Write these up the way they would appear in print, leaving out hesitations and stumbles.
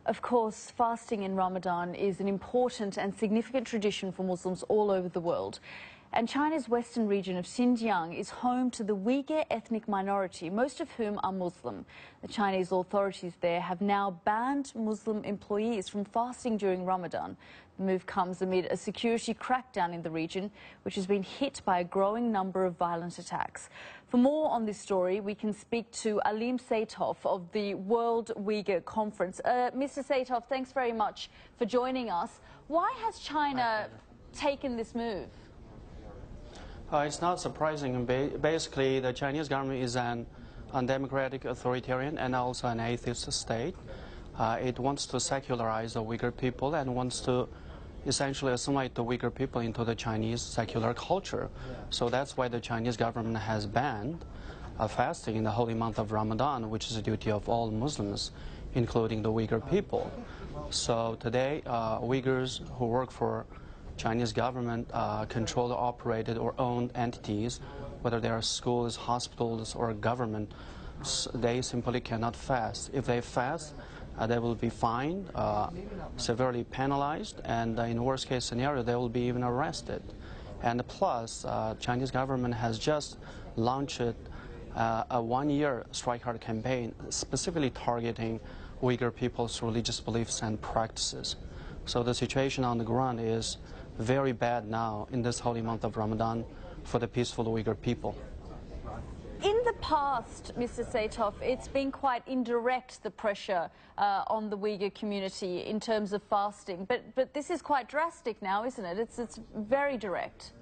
Of course, fasting in Ramadan is an important and significant tradition for Muslims all over the world. And China's western region of Xinjiang is home to the Uyghur ethnic minority, most of whom are Muslim. The Chinese authorities there have now banned Muslim employees from fasting during Ramadan. The move comes amid a security crackdown in the region, which has been hit by a growing number of violent attacks. For more on this story, we can speak to Alim Seitov of the World Uyghur Conference. Mr. Seitov, thanks very much for joining us. Why has China taken this move? It's not surprising. Basically, the Chinese government is an undemocratic authoritarian and also an atheist state. It wants to secularize the Uyghur people and wants to essentially assimilate the Uyghur people into the Chinese secular culture. So that's why the Chinese government has banned fasting in the holy month of Ramadan, which is a duty of all Muslims, including the Uyghur people. So today, Uyghurs who work for Chinese government controlled, operated, or owned entities, whether they are schools, hospitals, or government, they simply cannot fast. If they fast, they will be fined, severely penalized, and in worst case scenario, they will be even arrested. And plus, Chinese government has just launched a one-year strike hard campaign specifically targeting Uyghur people's religious beliefs and practices. So the situation on the ground is very bad now in this holy month of Ramadan for the peaceful Uyghur people. In the past, Mr. Seitov, it's been quite indirect, the pressure on the Uyghur community in terms of fasting. But this is quite drastic now, isn't it? It's very direct.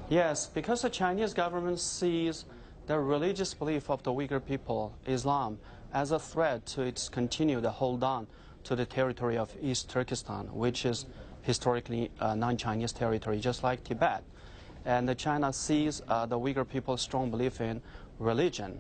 Yes, because the Chinese government sees the religious belief of the Uyghur people, Islam, as a threat to its continued hold on to the territory of East Turkestan, which is historically non-Chinese territory, just like Tibet. And China sees the Uyghur people's strong belief in religion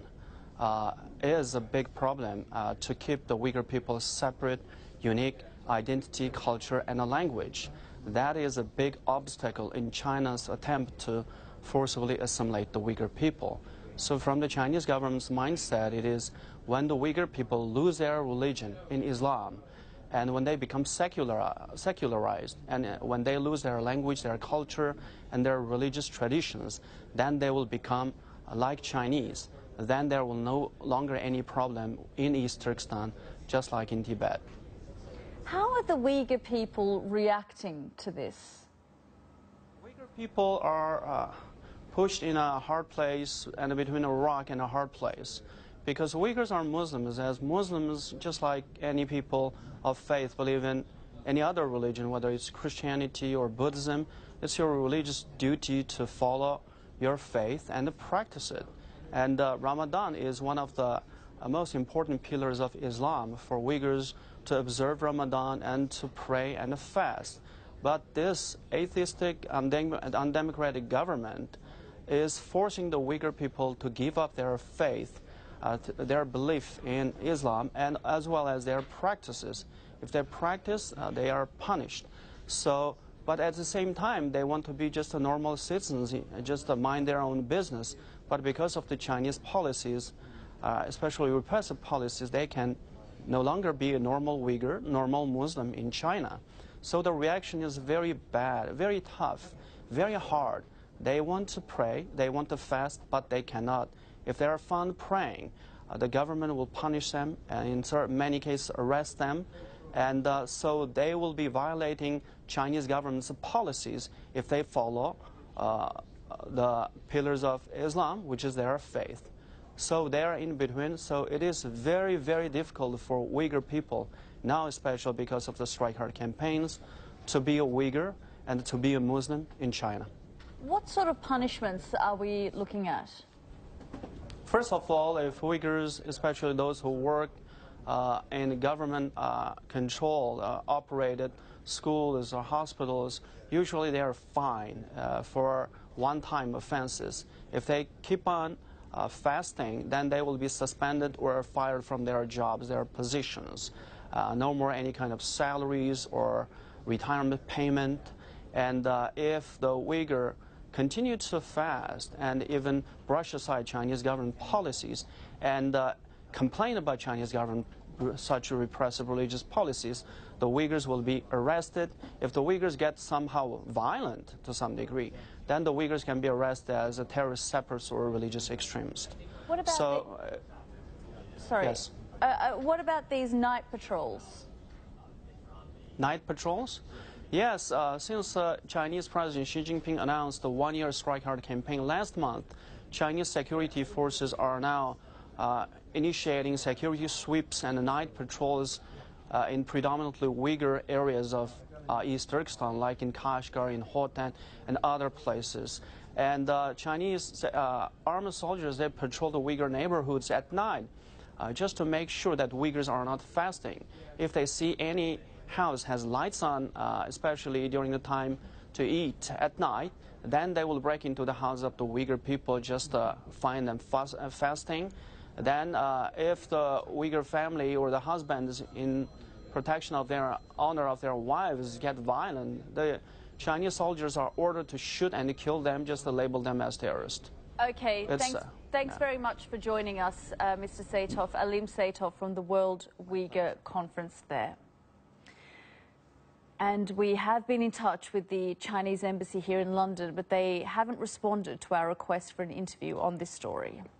is a big problem to keep the Uyghur people's separate, unique identity, culture, and a language. That is a big obstacle in China's attempt to forcibly assimilate the Uyghur people. So from the Chinese government's mindset, it is when the Uyghur people lose their religion in Islam, and when they become secularized, and when they lose their language, their culture, and their religious traditions, then they will become like Chinese. Then there will no longer any problem in East Turkestan, just like in Tibet. How are the Uyghur people reacting to this? Uyghur people are pushed in a hard place and between a rock and a hard place. Because Uyghurs are Muslims, as Muslims, just like any people of faith, believe in any other religion, whether it's Christianity or Buddhism, it's your religious duty to follow your faith and practice it. And Ramadan is one of the most important pillars of Islam for Uyghurs to observe Ramadan and to pray and fast. But this atheistic, undemocratic government is forcing the Uyghur people to give up their faith, their belief in Islam, and as well as their practices. If they practice, they are punished. So, but at the same time, they want to be just a normal citizens, just mind their own business. But because of the Chinese policies, especially repressive policies, they can no longer be a normal Uyghur, normal Muslim in China. So the reaction is very bad, very tough, very hard. They want to pray, they want to fast, but they cannot. If they are found praying, the government will punish them and in many cases arrest them. And so they will be violating Chinese government's policies if they follow the pillars of Islam, which is their faith. So they are in between. So it is very, very difficult for Uyghur people, now especially because of the strike hard campaigns, to be a Uyghur and to be a Muslim in China. What sort of punishments are we looking at? First of all, if Uyghurs, especially those who work in government-controlled, operated schools or hospitals, usually they are fined for one-time offenses. If they keep on fasting, then they will be suspended or fired from their jobs, their positions. No more any kind of salaries or retirement payment. And if the Uyghur continue to fast and even brush aside Chinese government policies and complain about Chinese government such repressive religious policies, the Uyghurs will be arrested. If the Uyghurs get somehow violent to some degree, then the Uyghurs can be arrested as a terrorist separatist or religious extremist. What about sorry. Yes. What about these night patrols? Night patrols? Yes, since Chinese President Xi Jinping announced the one-year Strike Hard campaign last month, Chinese security forces are now initiating security sweeps and night patrols in predominantly Uyghur areas of East Turkestan, like in Kashgar, in Hotan, and other places. And Chinese armed soldiers, they patrol the Uyghur neighborhoods at night just to make sure that Uyghurs are not fasting. If they see any house has lights on, especially during the time to eat at night, then they will break into the house of the Uyghur people just to find them fasting. Then if the Uyghur family or the husbands in protection of their honor of their wives get violent, the Chinese soldiers are ordered to shoot and kill them just to label them as terrorists. Okay, thanks very much for joining us, Mr. Saitov, Alim Saitov from the World Uyghur Conference there. And we have been in touch with the Chinese embassy here in London, but they haven't responded to our request for an interview on this story.